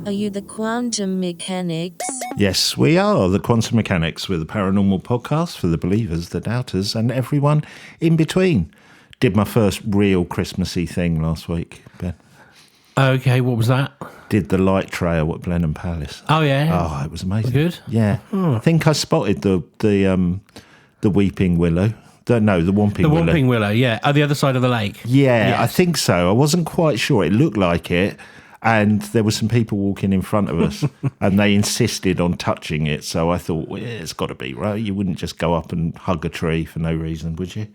Are you the quantum mechanics? Yes, we are the Quantum Mechanics. We're the paranormal podcast for the believers, the doubters, and everyone in between. Did my first real Christmassy thing last week, Ben. Okay, what was that? Did the light trail at Blenheim Palace. Oh, yeah. Oh, it was amazing. Good? Yeah. I think I spotted the weeping willow. The Whomping Willow. The Whomping Willow, yeah. At the other side of the lake. Yeah, yes. I think so. I wasn't quite sure. It looked like it. And there were some people walking in front of us and they insisted on touching it. So I thought, well, yeah, it's got to be, right? You wouldn't just go up and hug a tree for no reason, would you?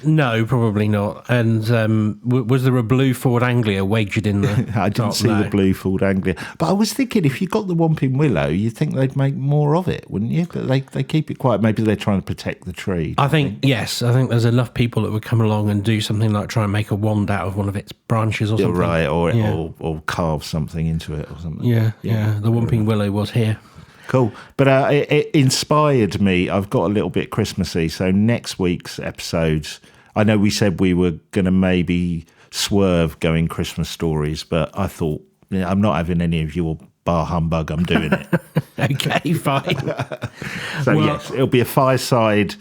No, probably not. And was there a blue Ford Anglia wagered in the I didn't see the blue Ford Anglia. But I was thinking, if you got the Whomping Willow, you'd think they'd make more of it, wouldn't you? But they keep it quiet. Maybe they're trying to protect the tree. I think, yes. I think there's enough people that would come along and do something like try and make a wand out of one of its branches or something. Right, or carve something into it or something. Yeah. The Whomping Willow was here. Cool. But it inspired me. I've got a little bit Christmassy. So next week's episodes, I know we said we were going to maybe swerve going Christmas stories, but I thought, I'm not having any of your bar humbug. I'm doing it. Okay, fine. Yes, it'll be a fireside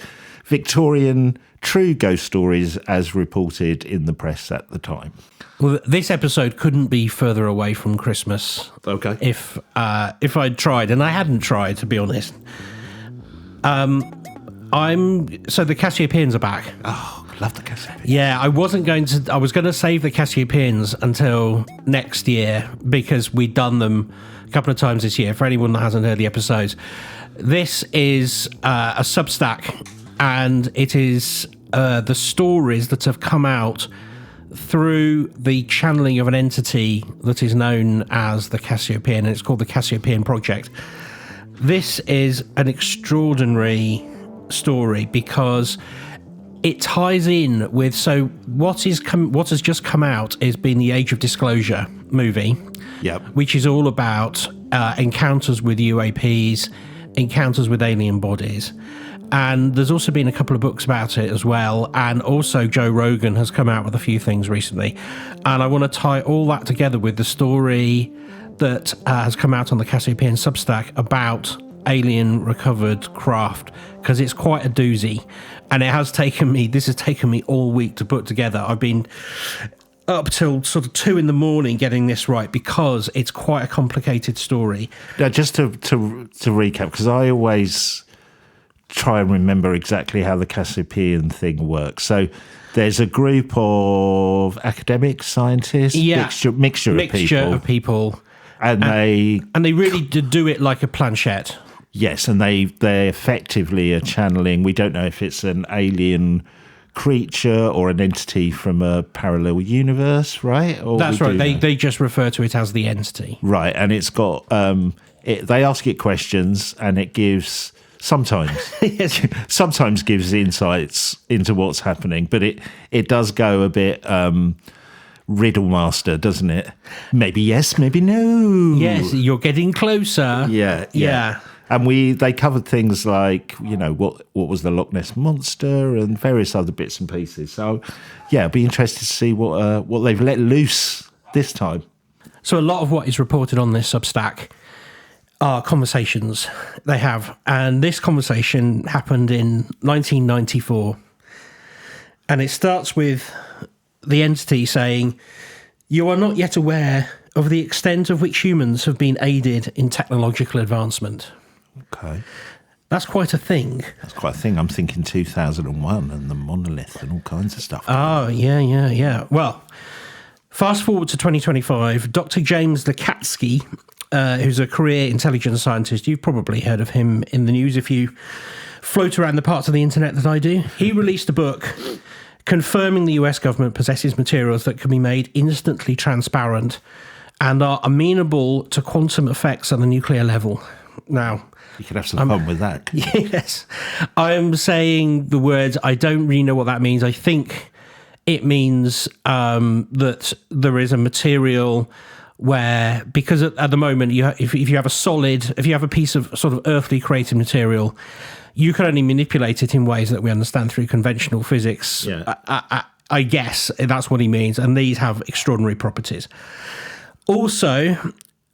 Victorian true ghost stories as reported in the press at the time. Well, this episode couldn't be further away from Christmas. Okay. If I'd tried, and I hadn't tried, to be honest. So the Cassiopaeans are back. Oh, love the Cassiopaeans. Yeah, I was going to save the Cassiopaeans until next year because we'd done them a couple of times this year. For anyone that hasn't heard the episodes, this is a Substack, and it is the stories that have come out through the channeling of an entity that is known as the Cassiopaean, and it's called the Cassiopaean Project. This is an extraordinary story because it ties in with what has just come out has been the Age of Disclosure movie, which is all about encounters with UAPs, encounters with alien bodies. And there's also been a couple of books about it as well. And also Joe Rogan has come out with a few things recently. And I want to tie all that together with the story that has come out on the Cassiopaean Substack about alien recovered craft, because it's quite a doozy. And this has taken me all week to put together. I've been up till sort of 2 a.m. getting this right because it's quite a complicated story. Now, just to recap, because I always try and remember exactly how the Cassiopaean thing works. So there's a group of academic scientists, mixture of people. And they really do it like a planchette. Yes, and they effectively are channeling. We don't know if it's an alien creature or an entity from a parallel universe, right? That's right. They just refer to it as the entity. Right, and it's got they ask it questions, and it gives sometimes gives insights into what's happening, but it does go a bit riddle master, doesn't it? Maybe yes, maybe no. Yes, you're getting closer. Yeah. And they covered things like, what was the Loch Ness Monster and various other bits and pieces. So, yeah, I'd be interested to see what they've let loose this time. So a lot of what is reported on this Substack are conversations they have. And this conversation happened in 1994. And it starts with the entity saying, "You are not yet aware of the extent of which humans have been aided in technological advancement." Okay. That's quite a thing. I'm thinking 2001 and the monolith and all kinds of stuff. Oh, yeah. Well, fast forward to 2025, Dr. James Lakatsky, who's a career intelligence scientist, you've probably heard of him in the news if you float around the parts of the internet that I do. He released a book confirming the US government possesses materials that can be made instantly transparent and are amenable to quantum effects at the nuclear level. Now, you could have some fun with that. Yes. I am saying the words, I don't really know what that means. I think it means that there is a material where, because at the moment, if you have a piece of sort of earthly created material, you can only manipulate it in ways that we understand through conventional physics. Yeah. I guess that's what he means. And these have extraordinary properties. Also,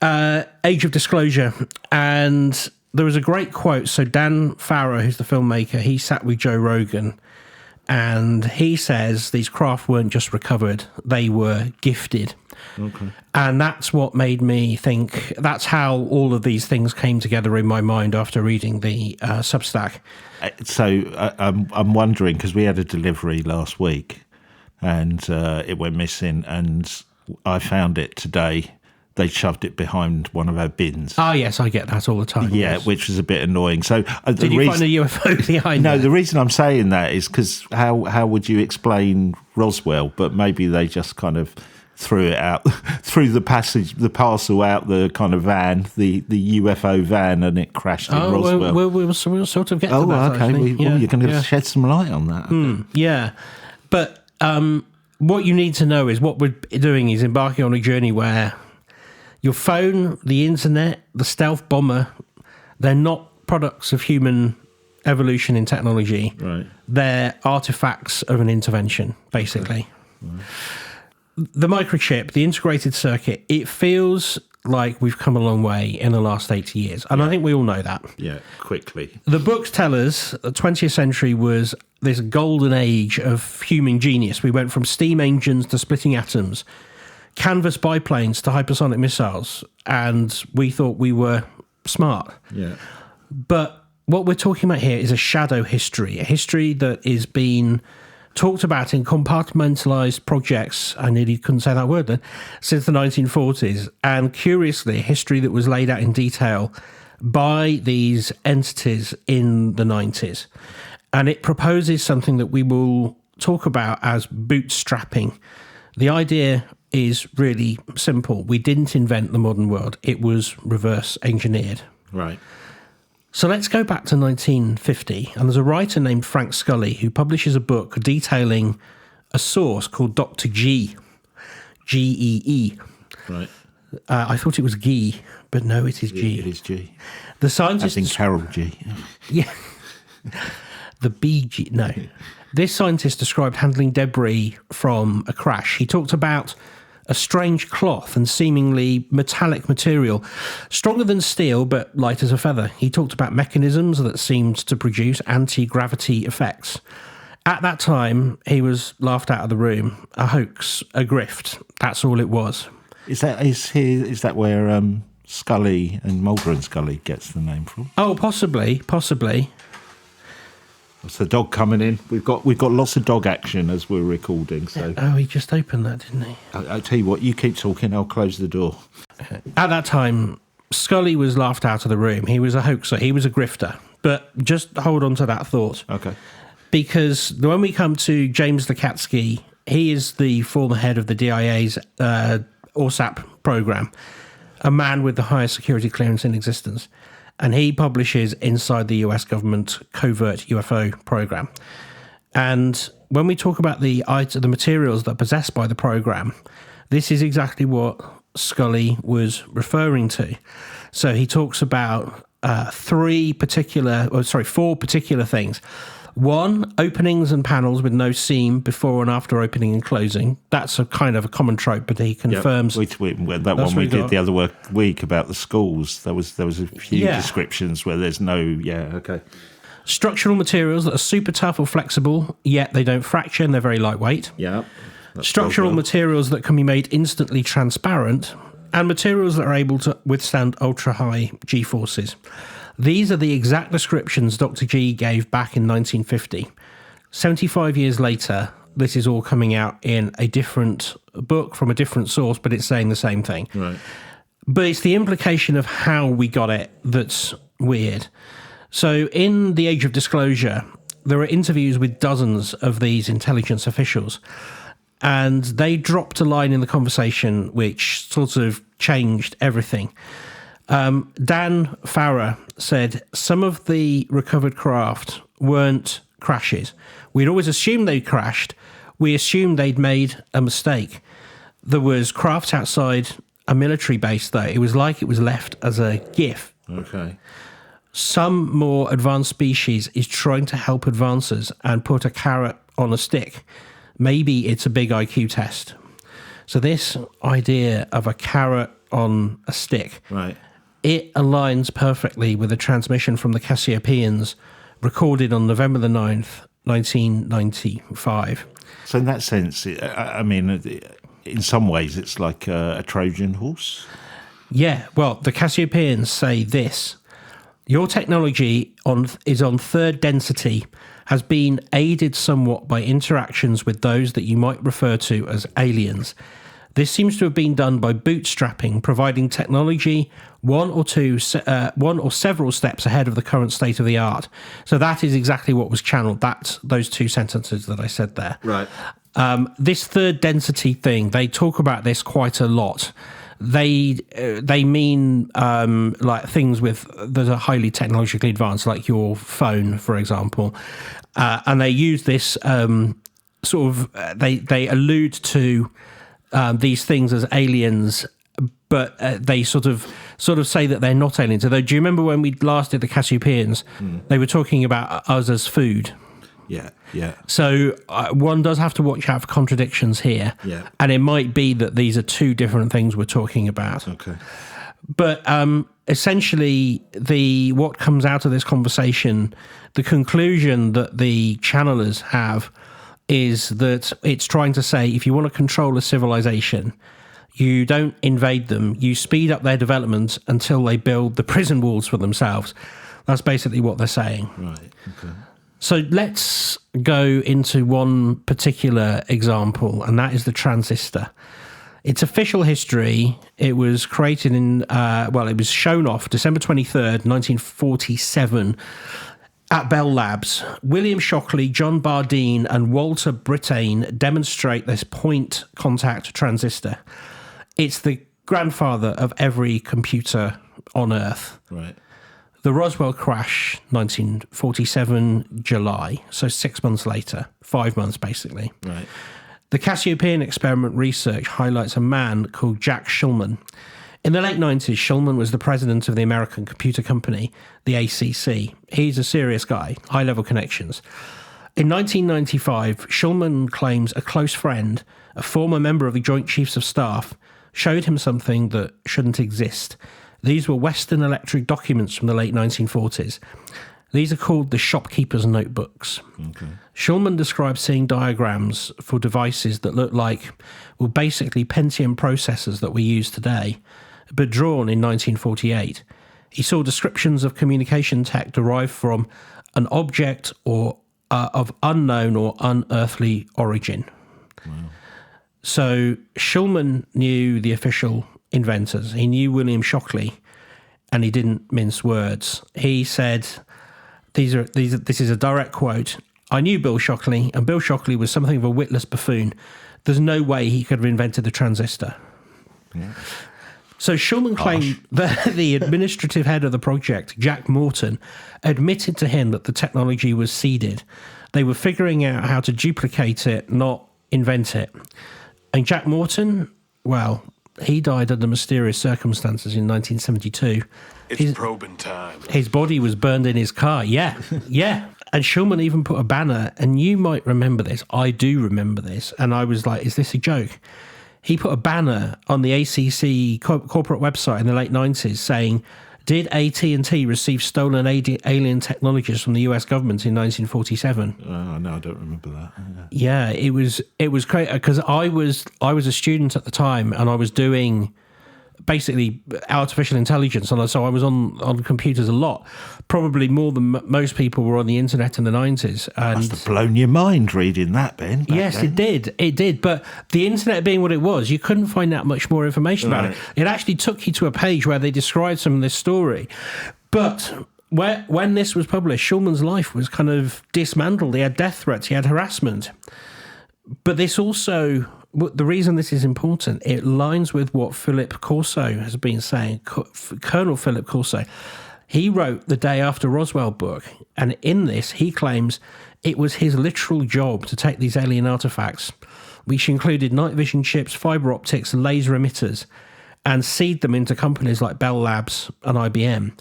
Age of Disclosure. And there was a great quote. So Dan Farrow, who's the filmmaker, he sat with Joe Rogan, and he says these craft weren't just recovered, they were gifted. Okay. And that's what made me think, that's how all of these things came together in my mind after reading the Substack. So I'm wondering, because we had a delivery last week and it went missing, and I found it today. They shoved it behind one of our bins. Oh, yes, I get that all the time. Yeah, yes. which was a bit annoying. So Did you find a UFO behind No, there? the reason I'm saying that is because how would you explain Roswell? But maybe they just kind of threw it out, threw the parcel out the kind of van, the UFO van, and it crashed in Roswell. We'll sort of get to that. Oh, okay. Actually. You're going to shed some light on that. Yeah. But what you need to know is what we're doing is embarking on a journey where your phone, the internet, the stealth bomber, they're not products of human evolution in technology. Right. They're artifacts of an intervention, basically. Okay. Right. The microchip, the integrated circuit, it feels like we've come a long way in the last 80 years. And I think we all know that. Yeah, quickly. The books tell us the 20th century was this golden age of human genius. We went from steam engines to splitting atoms, canvas biplanes to hypersonic missiles, and we thought we were smart. Yeah. But what we're talking about here is a shadow history, a history that is being talked about in compartmentalized projects, I nearly couldn't say that word then, since the 1940s. And curiously, a history that was laid out in detail by these entities in the 90s. And it proposes something that we will talk about as bootstrapping. The idea is really simple. We didn't invent the modern world. It was reverse engineered. Right. So let's go back to 1950. And there's a writer named Frank Scully who publishes a book detailing a source called Dr. G. G-E-E. Right. I thought it was Gee, but no, it is G. It is G. The scientist... I think Carol G. Yeah. The BG... No. This scientist described handling debris from a crash. He talked about a strange cloth and seemingly metallic material, stronger than steel but light as a feather. He talked about mechanisms that seemed to produce anti-gravity effects. At that time, he was laughed out of the room. A hoax, a grift. That's all it was. Is that where Scully and Mulder and Scully gets the name from? Oh, possibly. It's the dog coming in. We've got lots of dog action as we're recording. So Oh, he just opened that, didn't he? I tell you what, you keep talking, I'll close the door. At that time, Scully was laughed out of the room. He was a hoaxer. He was a grifter. But just hold on to that thought. Okay. Because when we come to James Lukatsky, he is the former head of the DIA's ORSAP program, a man with the highest security clearance in existence. And he publishes inside the US government covert UFO program. And when we talk about the materials that are possessed by the program, this is exactly what Scully was referring to. So he talks about four particular things. One, openings and panels with no seam before and after opening and closing. That's a kind of a common trope, but he confirms. Yep. That one we did the other week about the schools. There was a few descriptions where there's no. Yeah, okay. Structural materials that are super tough or flexible, yet they don't fracture and they're very lightweight. Yeah. Structural materials that can be made instantly transparent, and materials that are able to withstand ultra-high G-forces. These are the exact descriptions Dr. G gave back in 1950. 75 years later, this is all coming out in a different book from a different source, but it's saying the same thing. Right. But it's the implication of how we got it that's weird. So in the Age of Disclosure, there are interviews with dozens of these intelligence officials, and they dropped a line in the conversation which sort of changed everything. Dan Farrow said some of the recovered craft weren't crashes. We'd always assumed they crashed. We assumed they'd made a mistake. There was craft outside a military base, though. It was like it was left as a gift. Okay. Some more advanced species is trying to help advancers and put a carrot on a stick. Maybe it's a big IQ test. So this idea of a carrot on a stick. Right. It aligns perfectly with a transmission from the Cassiopaeans recorded on November the 9th, 1995. So in that sense, I mean, in some ways, it's like a Trojan horse. Yeah, well, the Cassiopaeans say this. Your technology is on third density, has been aided somewhat by interactions with those that you might refer to as aliens. This seems to have been done by bootstrapping, providing technology one or several steps ahead of the current state of the art. So that is exactly what was channeled. That's those two sentences that I said there. Right. This third density thing, they talk about this quite a lot. They mean like things that are highly technologically advanced, like your phone, for example, and they use this they allude to these things as aliens, but they sort of say that they're not aliens. Although, do you remember when we last did the Cassiopaeans? They were talking about us as food. Yeah, yeah. So one does have to watch out for contradictions here. Yeah. And it might be that these are two different things we're talking about. Okay. But essentially, what comes out of this conversation, the conclusion that the channelers have is that it's trying to say, if you want to control a civilization, you don't invade them, you speed up their development until they build the prison walls for themselves. That's basically what they're saying. Right, okay. So let's go into one particular example, and that is the transistor. Its official history, it was created it was shown off December 23rd, 1947, at Bell Labs. William Shockley, John Bardeen, and Walter Brittain demonstrate this point contact transistor. It's the grandfather of every computer on Earth. Right. The Roswell crash, 1947, July, so 6 months later, 5 months basically. Right. The Cassiopaean Experiment research highlights a man called Jack Shulman. In the late 90s, Shulman was the president of the American computer company, the ACC. He's a serious guy, high-level connections. In 1995, Shulman claims a close friend, a former member of the Joint Chiefs of Staff, showed him something that shouldn't exist. These were Western Electric documents from the late 1940s. These are called the shopkeeper's notebooks. Okay. Shulman describes seeing diagrams for devices that look like, well, basically Pentium processors that we use today, but drawn in 1948. He saw descriptions of communication tech derived from an object or of unknown or unearthly origin. Wow. So Shulman knew the official inventors. He knew William Shockley, and he didn't mince words. He said, this is a direct quote, "I knew Bill Shockley, and Bill Shockley was something of a witless buffoon. There's no way he could have invented the transistor." Yeah. So Shulman claimed that the administrative head of the project, Jack Morton, admitted to him that the technology was seeded. They were figuring out how to duplicate it, not invent it. And Jack Morton, well, he died under mysterious circumstances in 1972. It's probing time. His body was burned in his car. Yeah, yeah. And Shulman even put a banner, and you might remember this. I do remember this. And I was like, is this a joke? He put a banner on the ACC corporate website in the late 90s saying, "Did AT&T receive stolen alien technologies from the US government in 1947? No, I don't remember that. Yeah, it was great because I was a student at the time, and I was doing basically artificial intelligence, and so I was on computers a lot, probably more than most people were on the internet in the 90s. And must have blown your mind reading that, Ben. Yes, then. it did. But the internet being what it was, you couldn't find out much more information about it. It actually took you to a page where they described some of this story. But when this was published, Shulman's life was kind of dismantled. He had death threats, he had harassment. But this also, the reason this is important, it aligns with what Philip Corso has been saying, Colonel Philip Corso. He wrote the Day After Roswell book, and in this he claims it was his literal job to take these alien artifacts, which included night vision chips, fiber optics, laser emitters, and seed them into companies like Bell Labs and IBM.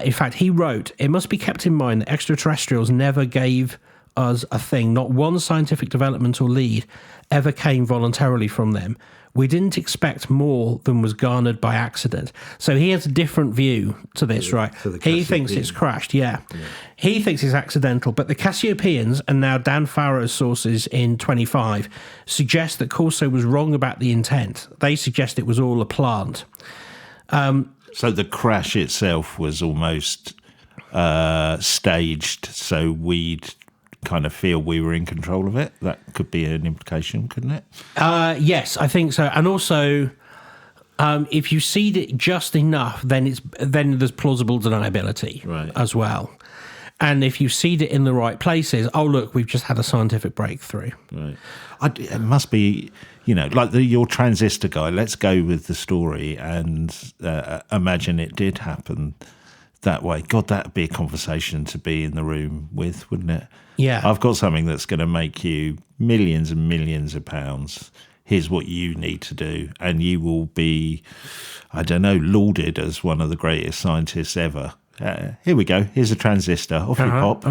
In fact, he wrote, "It must be kept in mind that extraterrestrials never gave us a thing. Not one scientific development or lead ever came voluntarily from them. We didn't expect more than was garnered by accident. So he has a different view to this, right? He thinks it's crashed, yeah. He thinks it's accidental, but the Cassiopaeans, and now Dan Farrow's sources in 25, suggest that Corso was wrong about the intent. They suggest it was all a plant. So the crash itself was almost staged, so we'd kind of feel we were in control of it. That could be an implication, couldn't it? Yes, I think so. And also, if you seed it just enough, then there's plausible deniability as well. And if you seed it in the right places, oh look, we've just had a scientific breakthrough. Right. It must be, like your transistor guy. Let's go with the story and imagine it did happen that way. God, that'd be a conversation to be in the room with, wouldn't it? Yeah. I've got something that's going to make you millions and millions of pounds. Here's what you need to do. And you will be, I don't know, lauded as one of the greatest scientists ever. Here we go. Here's a transistor. Off you pop.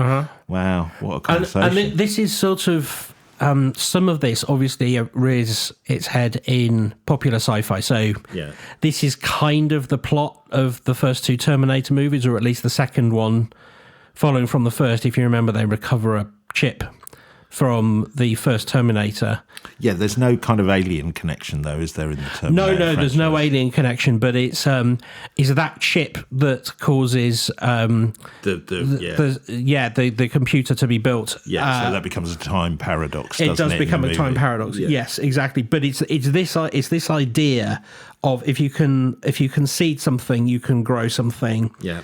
Wow, what a conversation. And this is sort of, some of this obviously rears its head in popular sci-fi. So this is kind of the plot of the first two Terminator movies, or at least the second one following from the first. If you remember, they recover a chip from the first Terminator. Yeah, there's no kind of alien connection, though, is there, in the Terminator? No, there's no alien connection, but it's that chip that causes the computer to be built. Yeah, so that becomes a time paradox. It does become a time paradox. Yeah. Yes, exactly. But it's this idea of if you can seed something, you can grow something. Yeah,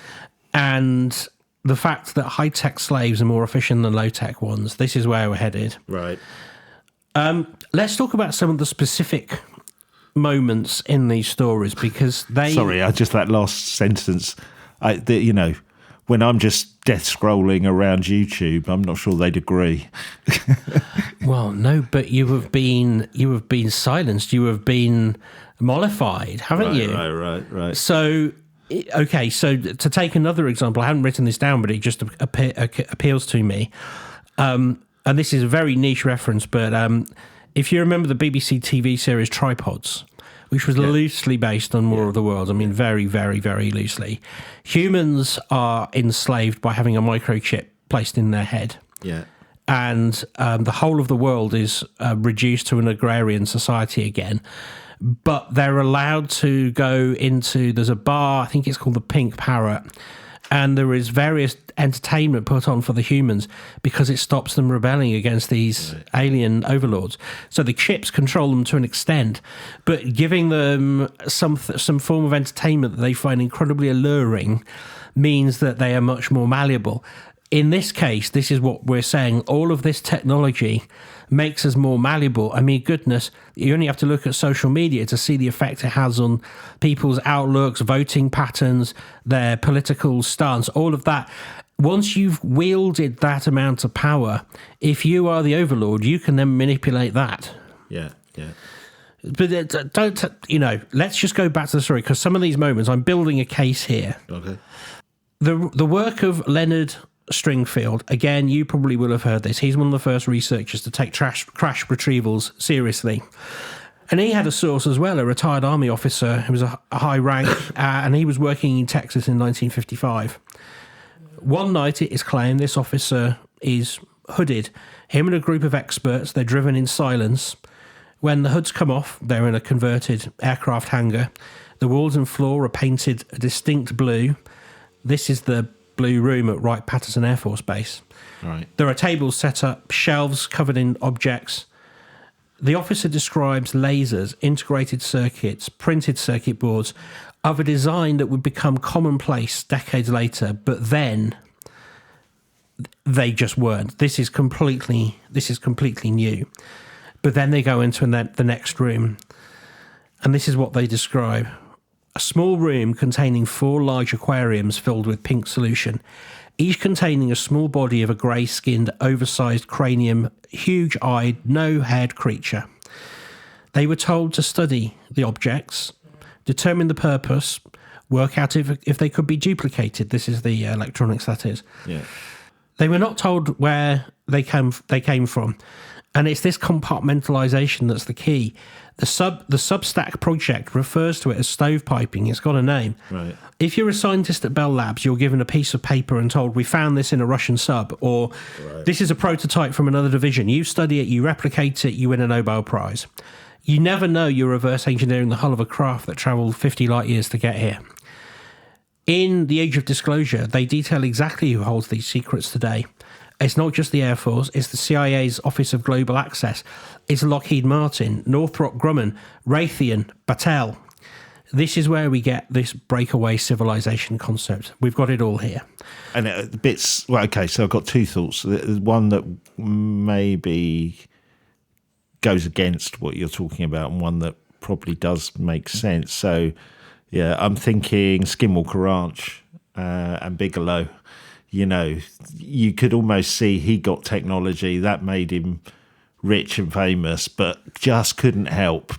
and the fact that high-tech slaves are more efficient than low-tech ones. This is where we're headed. Right. Let's talk about some of the specific moments in these stories, because they... Sorry, just that last sentence. When I'm just death scrolling around YouTube, I'm not sure they'd agree. Well, no, but you have been silenced. You have been mollified, haven't you? Right. So... Okay, so to take another example, I haven't written this down, but it just appeals to me. And this is a very niche reference, but if you remember the BBC TV series Tripods, which was loosely based on War of the Worlds, I mean, very, very, very loosely, humans are enslaved by having a microchip placed in their head. Yeah. And the whole of the world is reduced to an agrarian society again. But they're allowed to go into, there's a bar, I think it's called the Pink Parrot, and there is various entertainment put on for the humans because it stops them rebelling against these alien overlords. So the chips control them to an extent, but giving them some form of entertainment that they find incredibly alluring means that they are much more malleable. In this case, this is what we're saying. All of this technology makes us more malleable. I mean, goodness, you only have to look at social media to see the effect it has on people's outlooks, voting patterns, their political stance, all of that. Once you've wielded that amount of power, if you are the overlord, you can then manipulate that. Yeah. But let's just go back to the story, because some of these moments, I'm building a case here. Okay. The work of Leonard Stringfield, again, you probably will have heard this. He's one of the first researchers to take crash retrievals seriously. And he had a source as well, a retired army officer who was a high rank, and he was working in Texas in 1955. One night, it is claimed, this officer is hooded. Him and a group of experts, they're driven in silence. When the hoods come off, they're in a converted aircraft hangar. The walls and floor are painted a distinct blue. This is the Blue Room at Wright-Patterson Air Force Base. Right. There are tables set up, shelves covered in objects. The officer describes lasers, integrated circuits, printed circuit boards of a design that would become commonplace decades later, but then they just weren't. This is completely new. But then they go into the next room, and this is what they describe. A small room containing 4 large aquariums filled with pink solution, each containing a small body of a grey-skinned, oversized cranium, huge-eyed, no-haired creature. They were told to study the objects, determine the purpose, work out if they could be duplicated. This is the electronics, that is. Yeah. They were not told where they came from. And it's this compartmentalization that's the key. The Substack project refers to it as stovepiping. It's got a name. Right. If you're a scientist at Bell Labs, you're given a piece of paper and told, we found this in a Russian sub, or this is a prototype from another division. You study it, you replicate it, you win a Nobel Prize. You never know you're reverse engineering the hull of a craft that travelled 50 light years to get here. In The Age of Disclosure, they detail exactly who holds these secrets today. It's not just the Air Force, it's the CIA's Office of Global Access. It's Lockheed Martin, Northrop Grumman, Raytheon, Battelle. This is where we get this breakaway civilization concept. We've got it all here. And bits... Well, okay, so I've got two thoughts. There's one that maybe goes against what you're talking about and one that probably does make sense. So, yeah, I'm thinking Skinwalker Ranch and Bigelow. You know, you could almost see he got technology that made him rich and famous, but just couldn't help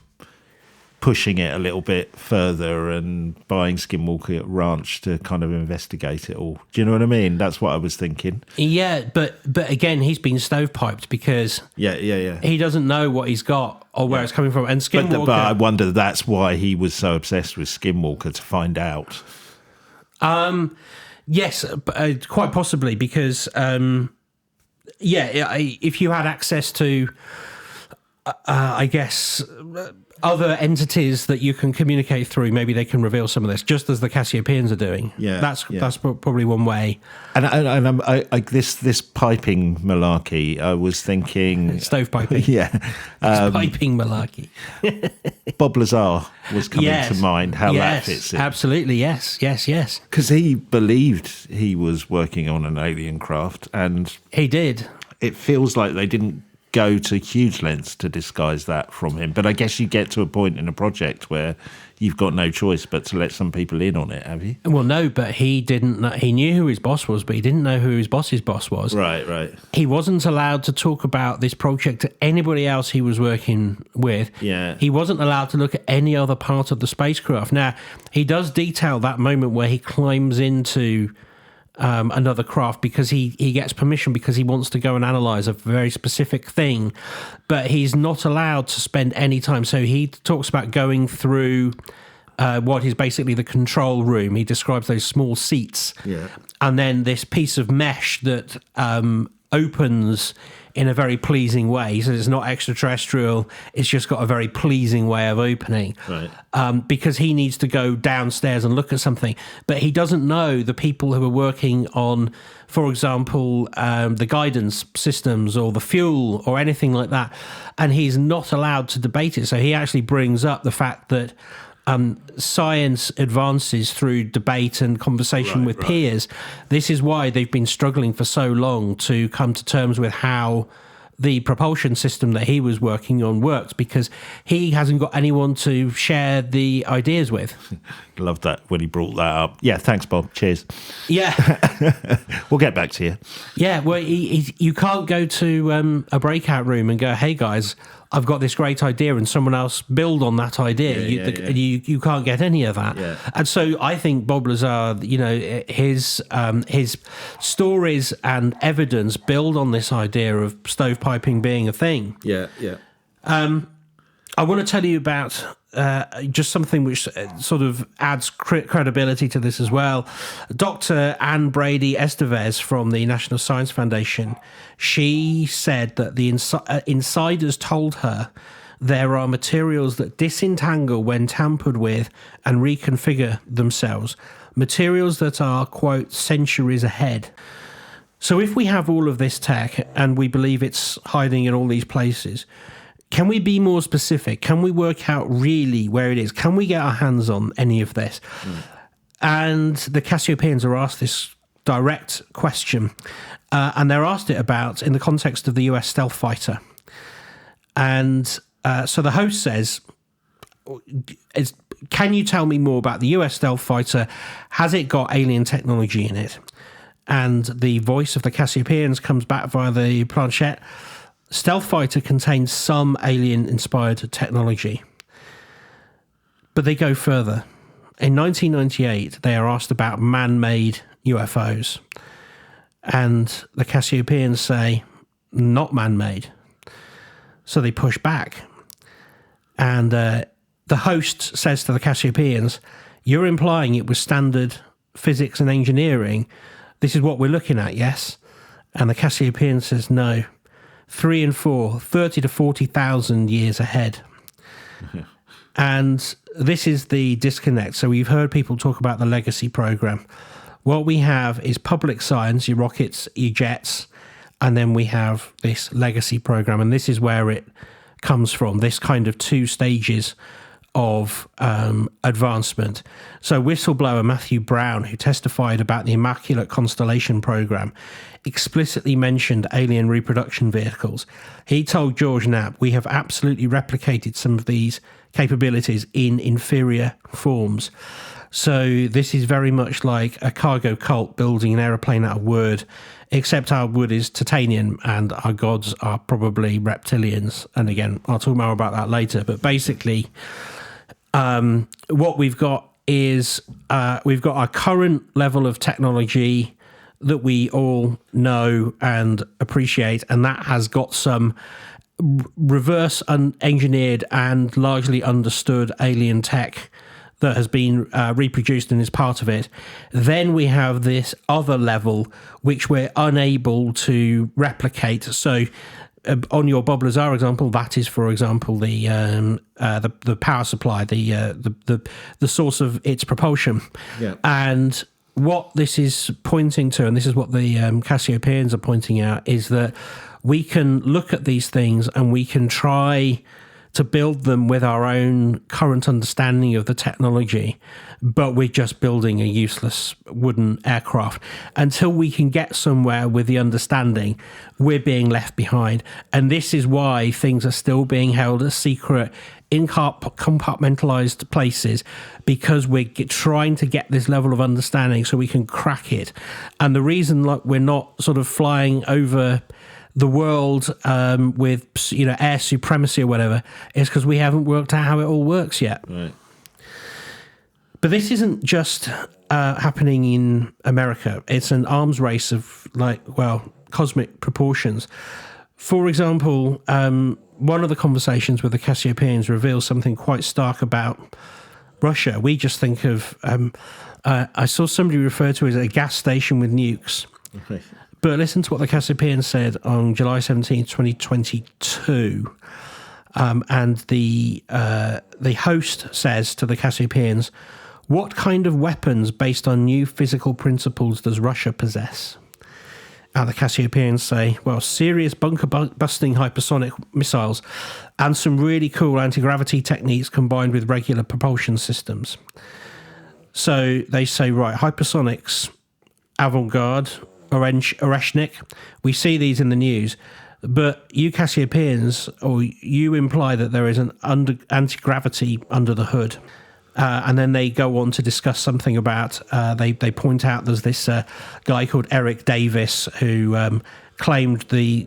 pushing it a little bit further and buying Skinwalker Ranch to kind of investigate it all. Do you know what I mean? That's what I was thinking. Yeah, but again, he's been stovepiped because he doesn't know what he's got or where it's coming from. And Skinwalker... But I wonder that's why he was so obsessed with Skinwalker, to find out. Yes, quite possibly, because, if you had access to, I guess, other entities that you can communicate through, maybe they can reveal some of this, just as the Cassiopaeans are doing. Yeah, that's probably one way. And this piping malarkey, I was thinking... Stovepiping. Yeah. Piping malarkey. Bob Lazar was coming to mind, how that fits in. Absolutely, yes. Because he believed he was working on an alien craft, and... He did. It feels like they didn't go to huge lengths to disguise that from him. But I guess you get to a point in a project where you've got no choice but to let some people in on it, have you? Well, no, but he didn't know. He knew who his boss was, but he didn't know who his boss's boss was. Right. He wasn't allowed to talk about this project to anybody else he was working with. Yeah. He wasn't allowed to look at any other part of the spacecraft. Now, he does detail that moment where he climbs into another craft because he gets permission because he wants to go and analyze a very specific thing, but he's not allowed to spend any time. So he talks about going through what is basically the control room. He describes those small seats, and then this piece of mesh that opens in a very pleasing way. So it's not extraterrestrial. It's just got a very pleasing way of opening. Right. Because he needs to go downstairs and look at something. But he doesn't know the people who are working on, for example, the guidance systems or the fuel or anything like that. And he's not allowed to debate it. So he actually brings up the fact that science advances through debate and conversation with peers. This is why they've been struggling for so long to come to terms with how the propulsion system that he was working on works, because he hasn't got anyone to share the ideas with. Love that when he brought that up. Yeah, thanks, Bob. Cheers. Yeah. We'll get back to you. Yeah, well, you can't go to a breakout room and go, hey, guys, I've got this great idea, and someone else build on that idea. You can't get any of that. Yeah. And so I think Bob Lazar, his stories and evidence build on this idea of stovepiping being a thing. Yeah. I want to tell you about just something which sort of adds credibility to this as well. Dr. Anne Brady Estevez from the National Science Foundation, she said that the insiders told her there are materials that disentangle when tampered with and reconfigure themselves, materials that are, quote, centuries ahead. So if we have all of this tech and we believe it's hiding in all these places, can we be more specific? Can we work out really where it is? Can we get our hands on any of this? And the Cassiopaeans are asked this direct question, and they're asked it about in the context of the US stealth fighter. And so the host says, can you tell me more about the US stealth fighter? Has it got alien technology in it? And the voice of the Cassiopaeans comes back via the planchette. Stealth fighter contains some alien-inspired technology. But they go further. In 1998, they are asked about man-made UFOs. And the Cassiopaeans say, not man-made. So they push back. And the host says to the Cassiopaeans, you're implying it was standard physics and engineering. This is what we're looking at, yes? And the Cassiopaean says, no. 3 and 4, 30 to 40,000 years ahead. And this is the disconnect. So we've heard people talk about the legacy program. What we have is public science, your rockets, your jets, and then we have this legacy program. And this is where it comes from, this kind of 2 stages of advancement. So whistleblower Matthew Brown, who testified about the Immaculate Constellation program, explicitly mentioned alien reproduction vehicles. He told George Knapp, we have absolutely replicated some of these capabilities in inferior forms. So this is very much like a cargo cult building an aeroplane out of wood, except our wood is titanium and our gods are probably reptilians. And again, I'll talk more about that later. But basically, what we've got is we've got our current level of technology that we all know and appreciate, and that has got some reverse engineered and largely understood alien tech that has been reproduced and is part of it. Then we have this other level which we're unable to replicate. So on your Bob Lazar example, that is, for example, the power supply, the source of its propulsion. Yeah. And what this is pointing to, and this is what the Cassiopaeans are pointing out, is that we can look at these things and we can try to build them with our own current understanding of the technology, but we're just building a useless wooden aircraft. Until we can get somewhere with the understanding, we're being left behind. And this is why things are still being held as secret in compartmentalized places, because we're trying to get this level of understanding so we can crack it. And the reason we're not sort of flying over the world with air supremacy or whatever is because we haven't worked out how it all works yet. Right. But this isn't just happening in America. It's an arms race of cosmic proportions. For example, one of the conversations with the Cassiopaeans reveals something quite stark about Russia. We just think of I saw somebody refer to it as a gas station with nukes. Okay. But listen to what the Cassiopaeans said on July 17th, 2022. And the host says to the Cassiopaeans, what kind of weapons based on new physical principles does Russia possess? And the Cassiopaeans say, well, serious bunker-busting hypersonic missiles and some really cool anti-gravity techniques combined with regular propulsion systems. So they say, right, hypersonics, avant-garde, Oreshnik, we see these in the news, but you Cassiopaeans, or you imply that there is an anti-gravity under the hood. And then they go on to discuss something about, they point out there's this guy called Eric Davis who claimed the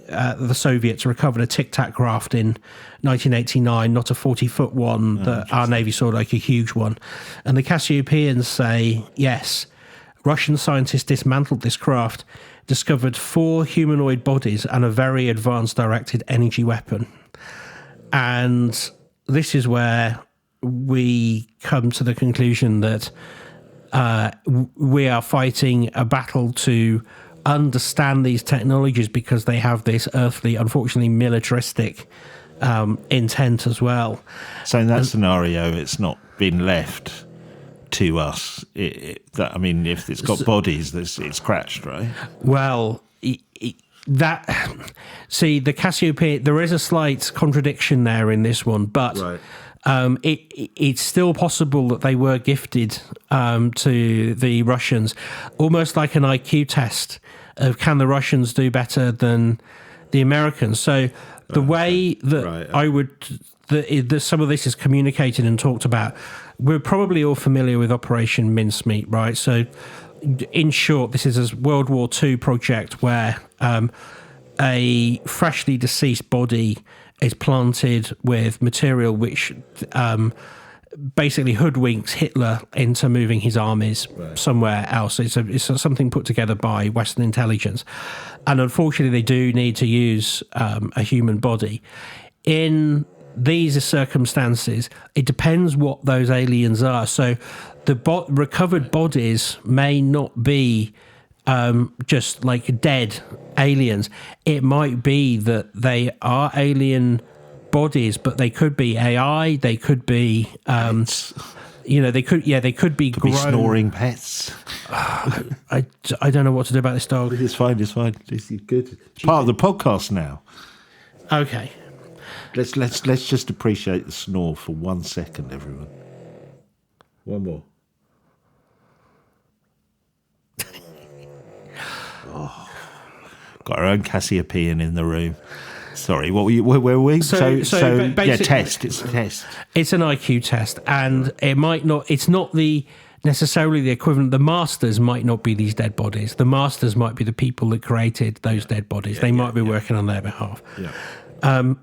Soviets recovered a Tic Tac craft in 1989, not a 40-foot one that our Navy saw like a huge one. And the Cassiopaeans say, yes, Russian scientists dismantled this craft, discovered 4 humanoid bodies and a very advanced directed energy weapon. And this is where we come to the conclusion that we are fighting a battle to understand these technologies because they have this earthly, unfortunately, militaristic intent as well. So in that scenario, it's not been left to us. If it's got bodies, it's crashed, right? Well, the Cassiopaean, there is a slight contradiction there in this one, but Right. It's still possible that they were gifted to the Russians, almost like an IQ test of can the Russians do better than the Americans. So the way that I would, some of this is communicated and talked about, we're probably all familiar with Operation Mincemeat, right? So in short, this is a World War II project where a freshly deceased body is planted with material which basically hoodwinks Hitler into moving his armies somewhere else. It's something put together by Western intelligence. And unfortunately, they do need to use a human body. In these circumstances, it depends what those aliens are. So the recovered bodies may not be just like dead aliens. It might be that they are alien bodies, but they could be AI. They could be, they could be grown. Snoring pets. I don't know what to do about this dog. It's fine. This is good. It's part of the podcast now. Okay. Let's just appreciate the snore for 1 second, everyone. One more. Got our own Cassiopaean in the room. Sorry, where were we? So yeah, test. It's a test. It's an IQ test, and it might not. It's not necessarily the equivalent. The masters might not be these dead bodies. The masters might be the people that created those dead bodies. They might be working on their behalf. Yeah.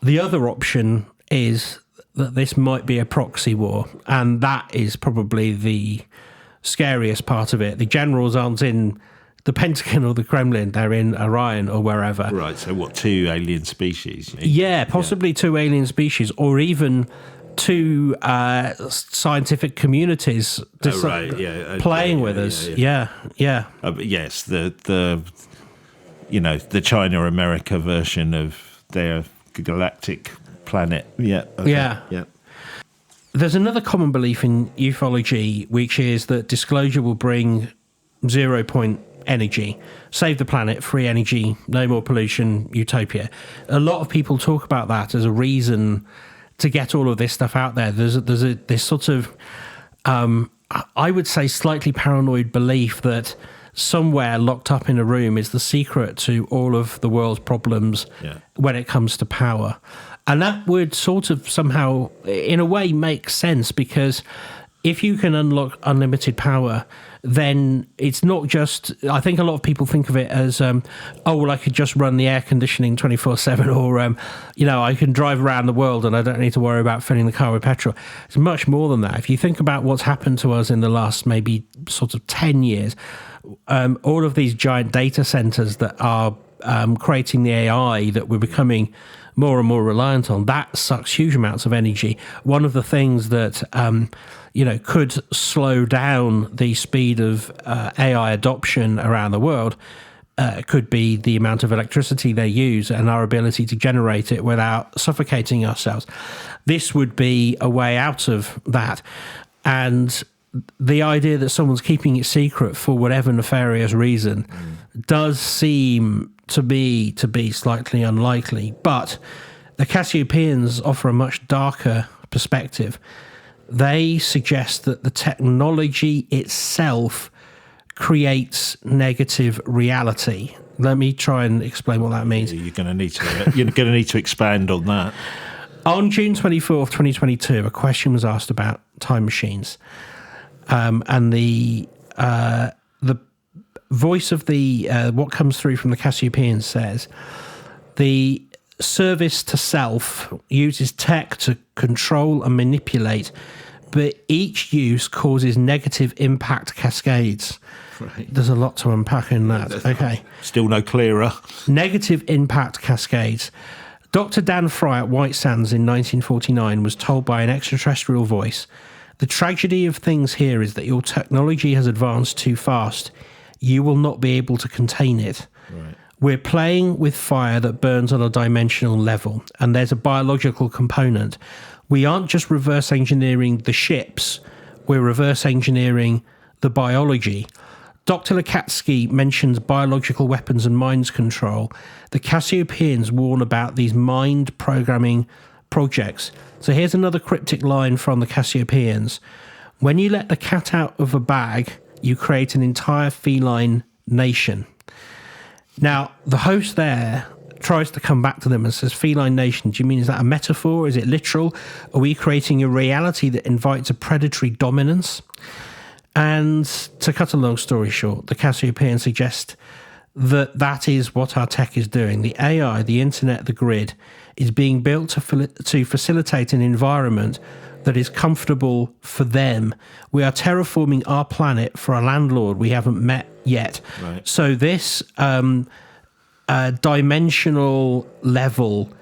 The other option is that this might be a proxy war, and that is probably the scariest part of it. The generals aren't in the Pentagon or the Kremlin, they're in Orion or wherever. Right, so what, 2 alien species? Yeah, possibly 2 alien species, or even 2 scientific communities playing with us. Yeah. Yes, the China-America version of their galactic planet. Yeah. Okay. Yeah. There's another common belief in ufology, which is that disclosure will bring 0-point energy, save the planet, free energy, no more pollution, utopia. A lot of people talk about that as a reason to get all of this stuff out there. There's this sort of, I would say, slightly paranoid belief that somewhere locked up in a room is the secret to all of the world's problems when it comes to power. And that would sort of somehow, in a way, make sense, because if you can unlock unlimited power, then it's not just, I think a lot of people think of it as, I could just run the air conditioning 24/7, or, I can drive around the world and I don't need to worry about filling the car with petrol. It's much more than that. If you think about what's happened to us in the last maybe sort of 10 years, all of these giant data centers that are creating the AI that we're becoming more and more reliant on, that sucks huge amounts of energy. One of the things that could slow down the speed of AI adoption around the world could be the amount of electricity they use and our ability to generate it without suffocating ourselves. This would be a way out of that. And the idea that someone's keeping it secret for whatever nefarious reason does seem to be slightly unlikely. But the Cassiopaeans offer a much darker perspective. They suggest that the technology itself creates negative reality. Let me try and explain what that means. You're going to need to expand on that. On June 24th, 2022, a question was asked about time machines. And the voice of what comes through from the Cassiopaeans says, the service to self uses tech to control and manipulate, but each use causes negative impact cascades. Right. There's a lot to unpack in that. Okay. Still no clearer. Negative impact cascades. Dr. Dan Fry at White Sands in 1949 was told by an extraterrestrial voice, "The tragedy of things here is that your technology has advanced too fast. You will not be able to contain it. Right. We're playing with fire that burns on a dimensional level, and there's a biological component. We aren't just reverse engineering the ships, we're reverse engineering the biology." Dr. Lukatsky mentions biological weapons and mind control. The Cassiopaeans warn about these mind programming projects. So here's another cryptic line from the Cassiopaeans. "When you let the cat out of a bag, you create an entire feline nation." Now, the host there tries to come back to them and says, feline nation, do you mean, is that a metaphor? Is it literal? Are we creating a reality that invites a predatory dominance? And to cut a long story short, the Cassiopaeans suggest that that is what our tech is doing. The AI, the internet, the grid, is being built to facilitate an environment that is comfortable for them. We are terraforming our planet for a landlord we haven't met yet. Right. So this dimensional level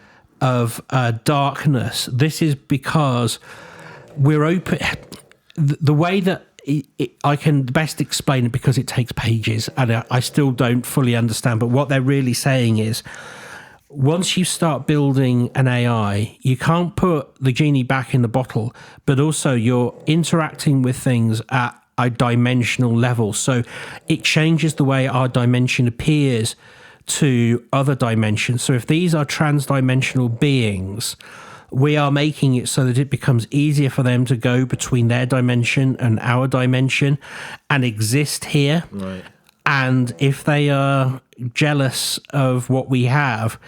of darkness, this is because we're open. The way that I can best explain it, because it takes pages and I still don't fully understand, but what they're really saying is, once you start building an AI, you can't put the genie back in the bottle, but also you're interacting with things at a dimensional level. So it changes the way our dimension appears to other dimensions. So if these are transdimensional beings, we are making it so that it becomes easier for them to go between their dimension and our dimension and exist here. Right. And if they are jealous of what we have,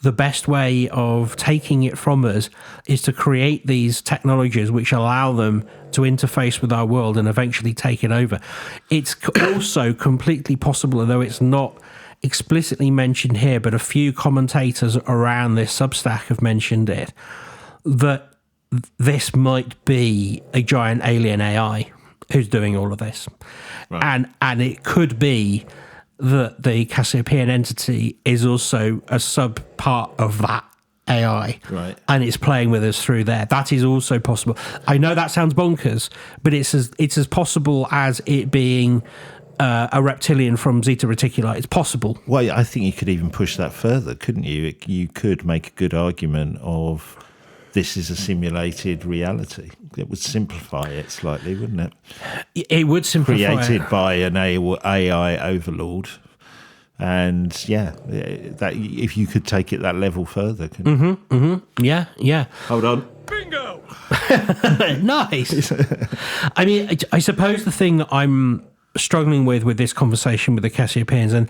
the best way of taking it from us is to create these technologies which allow them to interface with our world and eventually take it over. It's also completely possible, although it's not explicitly mentioned here, but a few commentators around this Substack have mentioned it, that this might be a giant alien AI who's doing all of this. Right. And it could be that the Cassiopaean entity is also a sub part of that AI. Right. And it's playing with us through there. That is also possible. I know that sounds bonkers, but it's as possible as it being a reptilian from Zeta Reticuli. It's possible. Well, I think you could even push that further, couldn't you? You could make a good argument of this is a simulated reality. It would simplify it slightly, wouldn't it? It would simplify Created it. by an AI overlord. And that if you could take it that level further. Yeah. Hold on. Bingo! Nice. I mean, I suppose the thing that I'm struggling with this conversation with the Cassiopaeans, and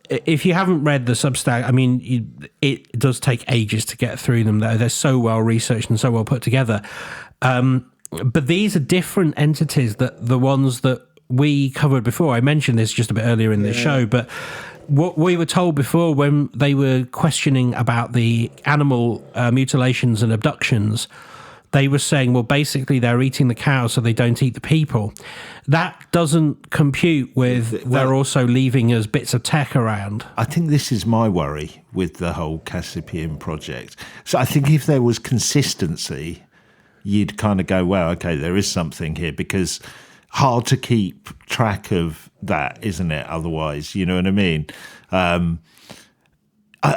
if you haven't read the Substack, I mean, it does take ages to get through them, though. They're so well researched and so well put together. But these are different entities that the ones that we covered before. I mentioned this just a bit earlier in the show, but what we were told before when they were questioning about the animal mutilations and abductions, they were saying, well, basically they're eating the cows so they don't eat the people. That doesn't compute with they're also leaving us bits of tech around. I think this is my worry with the whole Cassiopaean project. So I think if there was consistency, you'd kind of go, well, okay, there is something here, because hard to keep track of that, isn't it? Otherwise, you know what I mean? I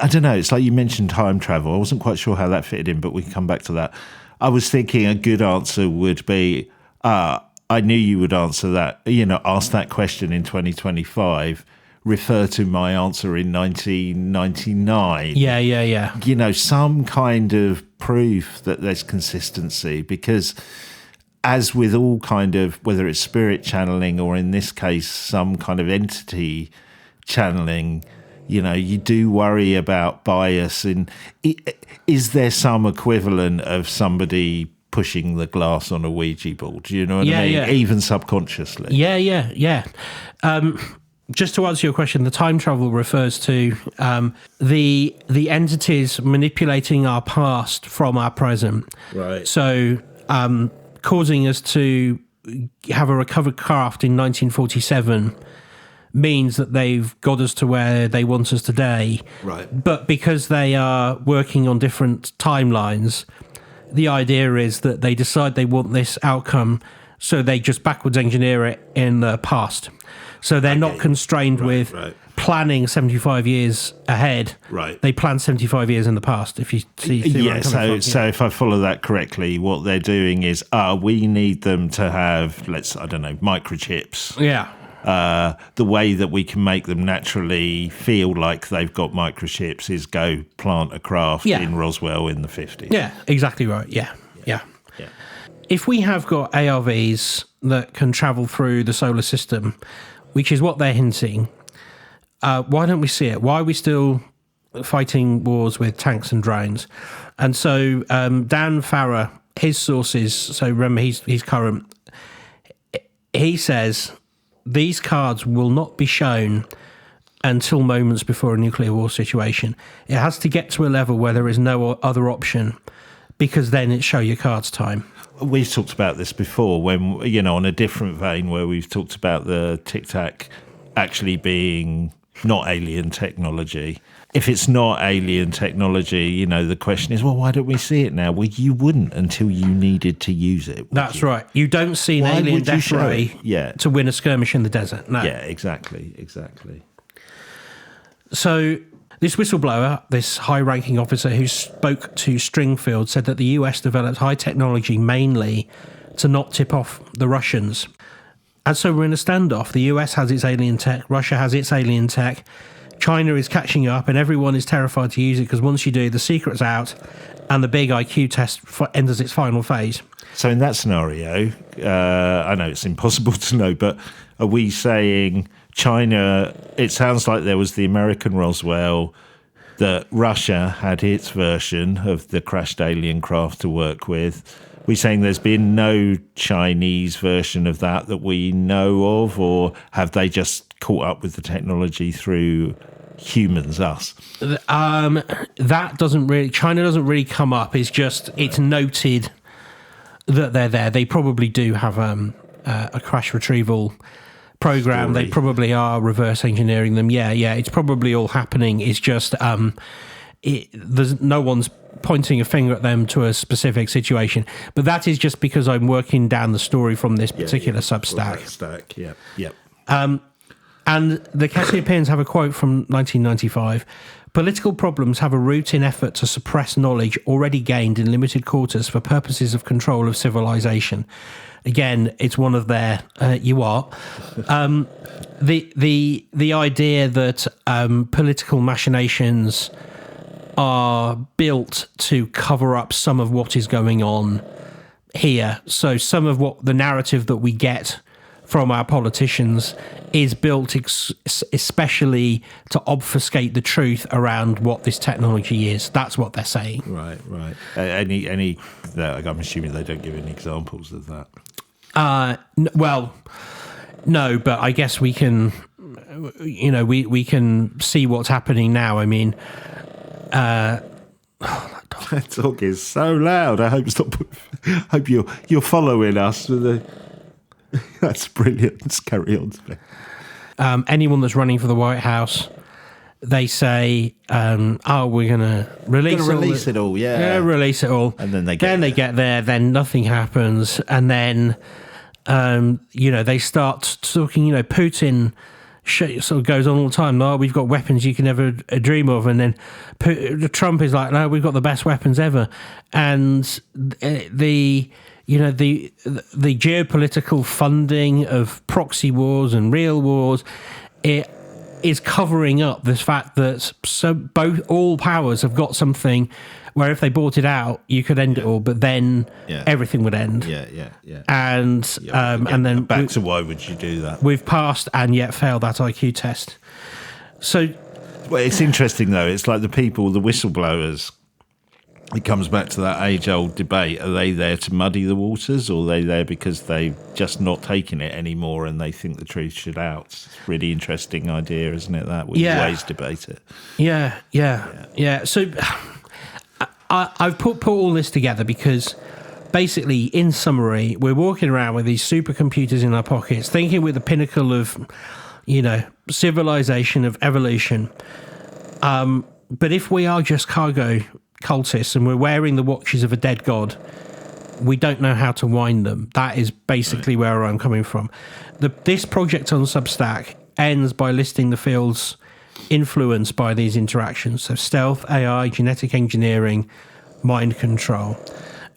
don't know. It's like you mentioned time travel. I wasn't quite sure how that fitted in, but we can come back to that. I was thinking a good answer would be, I knew you would answer that, ask that question in 2025, refer to my answer in 1999. Yeah. Some kind of proof that there's consistency, because as with all kind of, whether it's spirit channeling or in this case, some kind of entity channeling, you do worry about bias. And is there some equivalent of somebody pushing the glass on a Ouija board? Do you know what I mean? Yeah. Even subconsciously. Yeah. Just to answer your question, the time travel refers to the entities manipulating our past from our present. Right. So causing us to have a recovered craft in 1947 means that they've got us to where they want us today. Right. But because they are working on different timelines, the idea is that they decide they want this outcome, so they just backwards engineer it in the past. So they're not constrained with planning 75 years ahead. Right. They plan 75 years in the past, if you see where I'm coming from. So if I follow that correctly, what they're doing is, we need them to have, microchips. Yeah. The way that we can make them naturally feel like they've got microchips is go plant a craft in Roswell in the 50s. Yeah, exactly right. Yeah. If we have got ARVs that can travel through the solar system, which is what they're hinting, why don't we see it? Why are we still fighting wars with tanks and drones? And so Dan Farrer, his sources, so remember he's current, he says these cards will not be shown until moments before a nuclear war situation. It has to get to a level where there is no other option because then it's show your cards time. We've talked about this before when, on a different vein where we've talked about the Tic Tac actually being not alien technology. If it's not alien technology, the question is, well, why don't we see it now? Well, you wouldn't until you needed to use it. That's right. You don't see an alien death ray to win a skirmish in the desert. No. Yeah, exactly. So this whistleblower, this high-ranking officer who spoke to Stringfield, said that the US developed high technology mainly to not tip off the Russians. And so we're in a standoff. The US has its alien tech, Russia has its alien tech, China is catching up, and everyone is terrified to use it because once you do, the secret's out and the big IQ test enters its final phase. So in that scenario, I know it's impossible to know, but are we saying China, it sounds like there was the American Roswell, that Russia had its version of the crashed alien craft to work with. We're saying there's been no Chinese version of that we know of, or have they just caught up with the technology through humans, us? That doesn't really, China doesn't really come up. It's just, it's noted that they're there. They probably do have a crash retrieval program. They probably are reverse engineering them. Yeah. It's probably all happening. It's just, there's no one's pointing a finger at them to a specific situation, but that is just because I'm working down the story from this particular Substack. Yeah. And the Cassiopaeans have a quote from 1995. Political problems have a root in effort to suppress knowledge already gained in limited quarters for purposes of control of civilization. Again, it's one of their the idea that political machinations are built to cover up some of what is going on here. So some of what the narrative that we get from our politicians is built especially to obfuscate the truth around what this technology is. That's what they're saying. Right. Any? I'm assuming they don't give any examples of that. Well, no, but I guess we can. We can see what's happening now. I mean. That talk is so loud. I hope you're following us. That's brilliant. Let's carry on. Anyone that's running for the White House, they say, we're going to release it all. Yeah, release it all. And then they get there, then nothing happens, and then they start talking. Putin sort of goes on all the time. We've got weapons you can never dream of, and then Trump is like, no, we've got the best weapons ever, and the geopolitical funding of proxy wars and real wars, it is covering up this fact that all powers have got something where if they bought it out, you could end it all, but then everything would end. Yeah. And then back to why would you do that? We've passed and yet failed that IQ test. So, well, it's interesting though. It's like the whistleblowers. It comes back to that age-old debate. Are they there to muddy the waters, or are they there because they've just not taken it anymore and they think the truth should out? It's a really interesting idea, isn't it, that? We always debate it. Yeah. So I've put all this together because basically, in summary, we're walking around with these supercomputers in our pockets, thinking we're the pinnacle of, civilization, of evolution. But if we are just cargo cultists and we're wearing the watches of a dead god, we don't know how to wind them. That is basically where I'm coming from. This project on Substack ends by listing the fields influenced by these interactions. So stealth, AI, genetic engineering, mind control.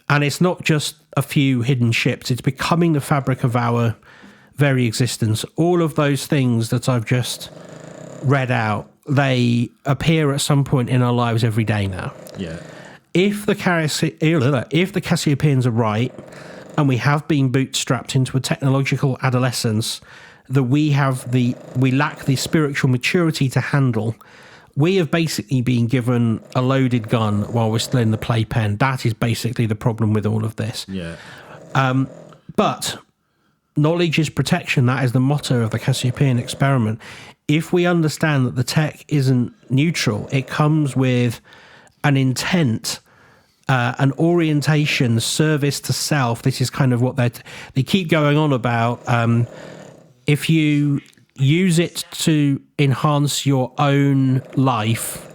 And it's not just a few hidden ships. It's becoming the fabric of our very existence. All of those things that I've just read out, they appear at some point in our lives every day now. Yeah. If the Cassiopaeans are right, and we have been bootstrapped into a technological adolescence that we lack the spiritual maturity to handle, we have basically been given a loaded gun while we're still in the playpen. That is basically the problem with all of this. Yeah. But knowledge is protection. That is the motto of the Cassiopaean Experiment. If we understand that the tech isn't neutral, it comes with an intent an orientation, service to self. This is kind of what they keep going on about. If you use it to enhance your own life,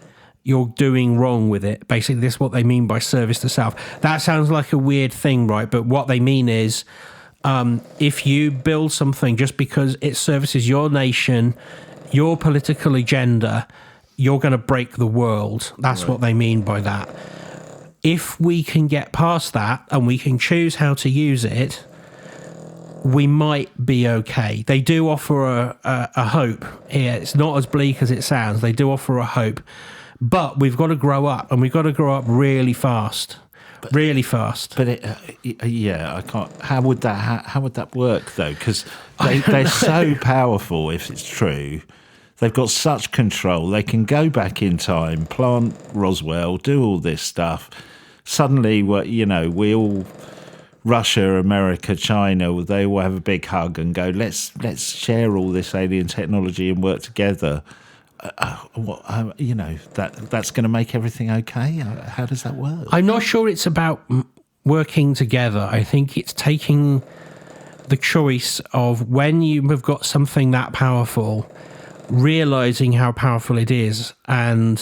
you're doing wrong with it. Basically, this is what they mean by service to self. That sounds like a weird thing, right? But what they mean is, if you build something just because it services your nation, your political agenda, you're going to break the world. That's what they mean by that. If we can get past that and we can choose how to use it, we might be okay. They do offer a hope here. It's not as bleak as it sounds. They do offer a hope. But we've got to grow up, and we've got to grow up really fast. Really fast. But I can't. How would that work though? Because they're so powerful. If it's true, they've got such control. They can go back in time, plant Roswell, do all this stuff. Suddenly, we all, Russia, America, China, they all have a big hug and go, let's share all this alien technology and work together. That's going to make everything okay? How does that work? I'm not sure it's about working together. I think it's taking the choice of, when you have got something that powerful, realizing how powerful it is. And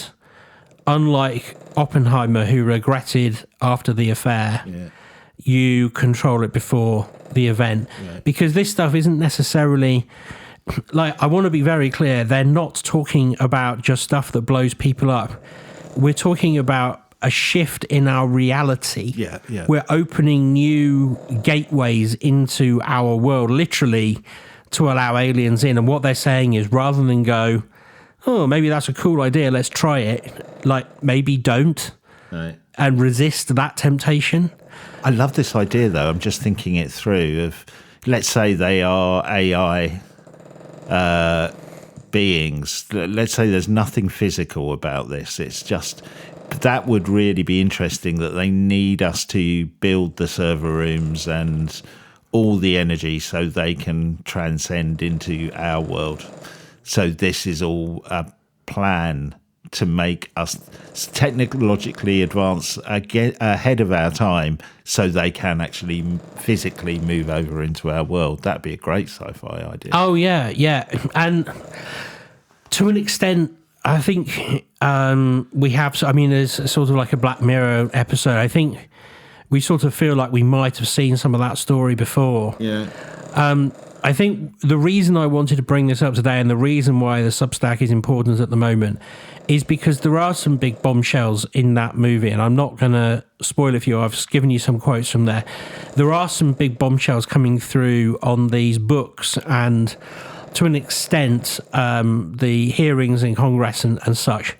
unlike Oppenheimer, who regretted after the affair, you control it before the event. Because this stuff isn't necessarily... I want to be very clear, they're not talking about just stuff that blows people up. We're talking about a shift in our reality. We're opening new gateways into our world, literally, to allow aliens in. And what they're saying is, rather than go, oh, maybe that's a cool idea, let's try it, maybe don't. Right. And resist that temptation. I love this idea, though. I'm just thinking it through of, let's say they are AI beings. Let's say there's nothing physical about this. It's just, that would really be interesting, that they need us to build the server rooms and all the energy so they can transcend into our world. So this is all a plan to make us technologically advance ahead of our time so they can actually physically move over into our world. That'd be a great sci-fi idea. Oh, yeah. And to an extent, I think we have... there's sort of like a Black Mirror episode. I think we sort of feel like we might have seen some of that story before. Yeah. I think the reason I wanted to bring this up today, and the reason why the Substack is important at the moment, is because there are some big bombshells in that movie, and I'm not going to spoil it for you. I've given you some quotes from there. There are some big bombshells coming through on these books, and to an extent, the hearings in Congress and such.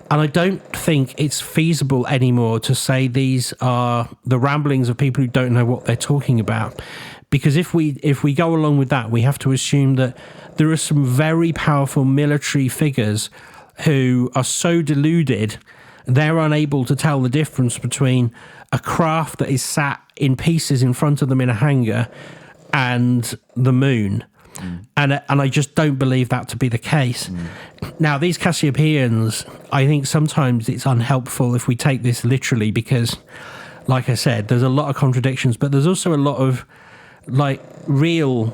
And I don't think it's feasible anymore to say these are the ramblings of people who don't know what they're talking about. Because if we go along with that, we have to assume that there are some very powerful military figures who are so deluded they're unable to tell the difference between a craft that is sat in pieces in front of them in a hangar and the moon. And I just don't believe that to be the case. Now, these Cassiopaeans, I think sometimes it's unhelpful if we take this literally, because, like I said, there's a lot of contradictions, but there's also a lot of real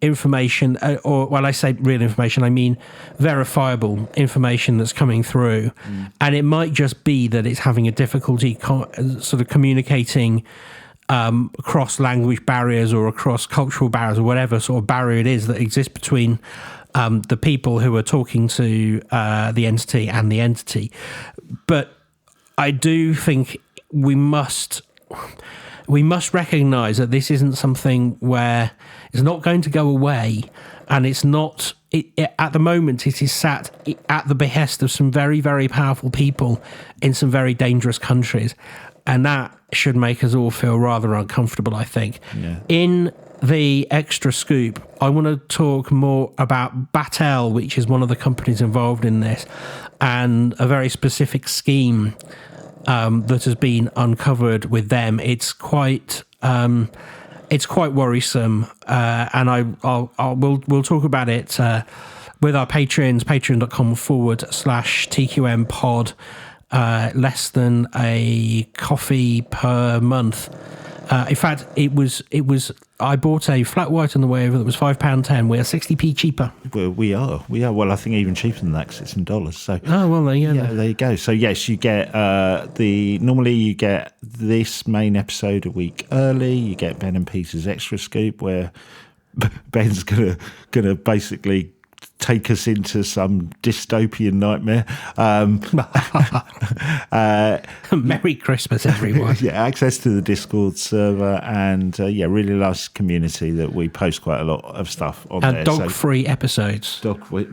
information, or when I say real information, I mean verifiable information that's coming through. And it might just be that it's having a difficulty sort of communicating across language barriers or across cultural barriers, or whatever sort of barrier it is that exists between the people who are talking to the entity and the entity. But I do think we must recognize that this isn't something where it's not going to go away, and it's not at the moment. It is sat at the behest of some very, very powerful people in some very dangerous countries, and that should make us all feel rather uncomfortable, I think. In the extra scoop, I want to talk more about Battelle, which is one of the companies involved in this, and a very specific scheme that has been uncovered with them. It's quite worrisome, and we'll talk about it with our patrons, patreon.com/TQM pod. less than a coffee per month. In fact, it was. I bought a flat white on the way over that was £5.10. We're 60p cheaper. Well, we are. Well, I think even cheaper than that because it's in dollars. So oh well, there you go. Yeah, there you go. So yes, you get normally you get this main episode a week early. You get Ben and Peter's extra scoop where Ben's gonna basically take us into some dystopian nightmare. Merry Christmas, everyone. Yeah, access to the Discord server and really nice community that we post quite a lot of stuff on there. And dog-free episodes.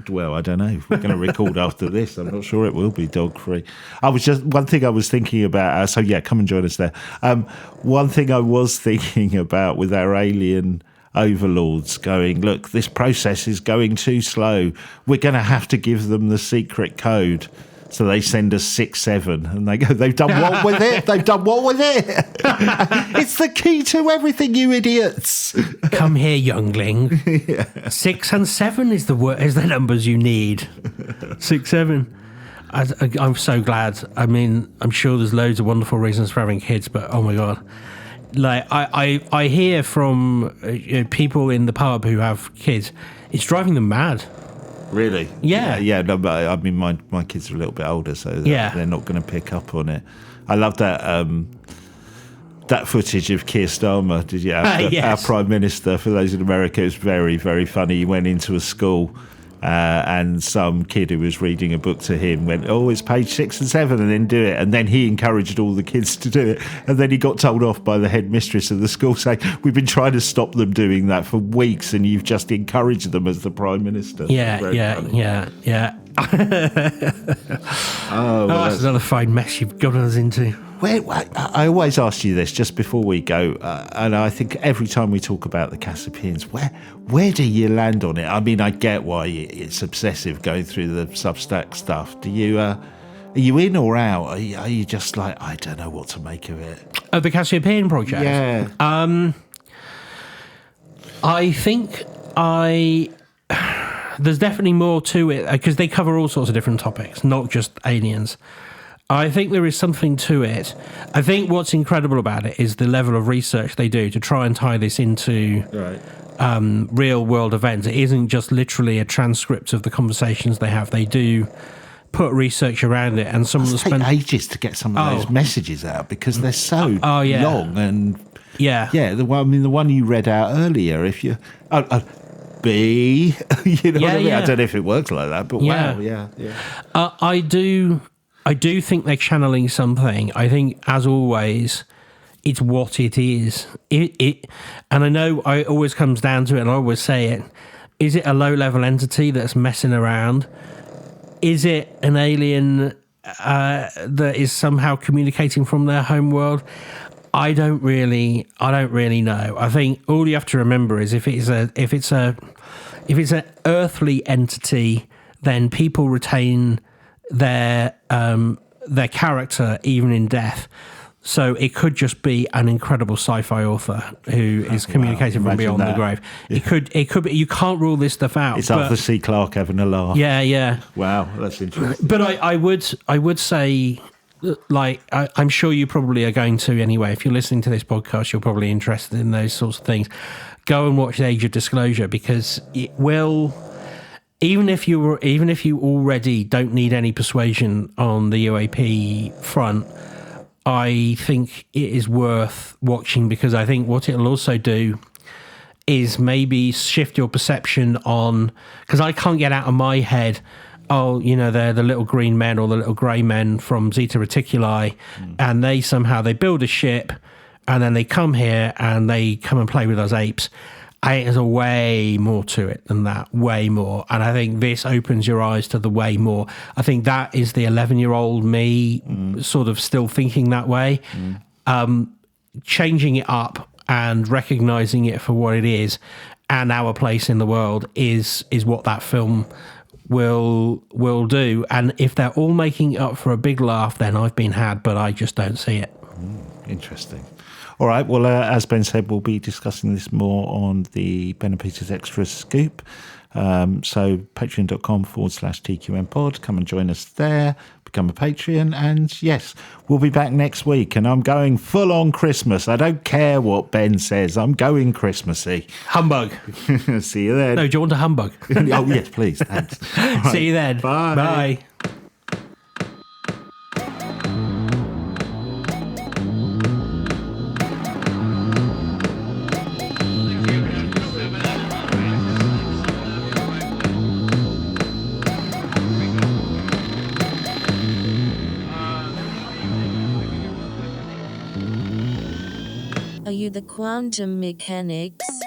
Well, I don't know. We're going to record after this. I'm not sure it will be dog-free. One thing I was thinking about, come and join us there. One thing I was thinking about with our alien overlords going, look, this process is going too slow. We're going to have to give them the secret code. So they send us 6-7 and they go, they've done what with it? They've done what with it? It's the key to everything, you idiots. Come here, youngling. 6 and 7 is the numbers you need. 6, 7. I'm so glad. I mean, I'm sure there's loads of wonderful reasons for having kids, but oh my God. Like I hear from people in the pub who have kids, it's driving them mad. Really? Yeah. No, but I mean, my kids are a little bit older, so they're not going to pick up on it. I love that that footage of Keir Starmer. Did you? Our Prime Minister, for those in America, it was very, very funny. He went into a school. And some kid who was reading a book to him went, it's page 6 and 7, and then do it. And then he encouraged all the kids to do it. And then he got told off by the headmistress of the school saying, we've been trying to stop them doing that for weeks and you've just encouraged them as the Prime Minister. Yeah. That's another fine mess you've got us into. I always ask you this just before we go, and I think every time we talk about the Cassiopaeans, where do you land on it? I mean, I get why it's obsessive going through the Substack stuff. Do you are you in or out? Are you just like, I don't know what to make of it? Of the Cassiopaean project? Yeah. I think there's definitely more to it because they cover all sorts of different topics, not just aliens. I think there is something to it. I think what's incredible about it is the level of research they do to try and tie this into real world events. It isn't just literally a transcript of the conversations they have. They do put research around it, and some of them spend ages to get some of those messages out because they're so long and the one you read out earlier. If you B, you know what I mean? I don't know if it works like that, but I do think they're channeling something. I think, as always, it's what it is. And I know it always comes down to it, and I always say it. Is it a low-level entity that's messing around? Is it an alien that is somehow communicating from their home world? I don't really know. I think all you have to remember is if it's an earthly entity, then people retain their character even in death. So it could just be an incredible sci-fi author who is communicating from beyond the grave. Yeah. It could be. You can't rule this stuff out. It's Arthur C. Clarke having a laugh. Yeah. Wow, that's interesting. But I would say, like, I'm sure you probably are going to anyway. If you're listening to this podcast, you're probably interested in those sorts of things. Go and watch The Age of Disclosure, because it will. Even if you already don't need any persuasion on the UAP front, I think it is worth watching, because I think what it'll also do is maybe shift your perception on, because I can't get out of my head, they're the little green men or the little grey men from Zeta Reticuli, and they build a ship and then they come here and they come and play with us apes. I think there's a way more to it than that, way more. And I think this opens your eyes to the way more. I think that is the 11-year-old me sort of still thinking that way. Changing it up and recognising it for what it is and our place in the world is what that film will do. And if they're all making it up for a big laugh, then I've been had, but I just don't see it. Interesting. All right, well, as Ben said, we'll be discussing this more on the Ben and Peter's Extra Scoop. So patreon.com/TQM pod. Come and join us there. become a Patreon. And yes, we'll be back next week. And I'm going full on Christmas. I don't care what Ben says. I'm going Christmassy. Humbug. See you then. No, do you want a humbug? Oh, yes, please. Thanks. Right. See you then. Bye. Bye. Are you the quantum mechanics?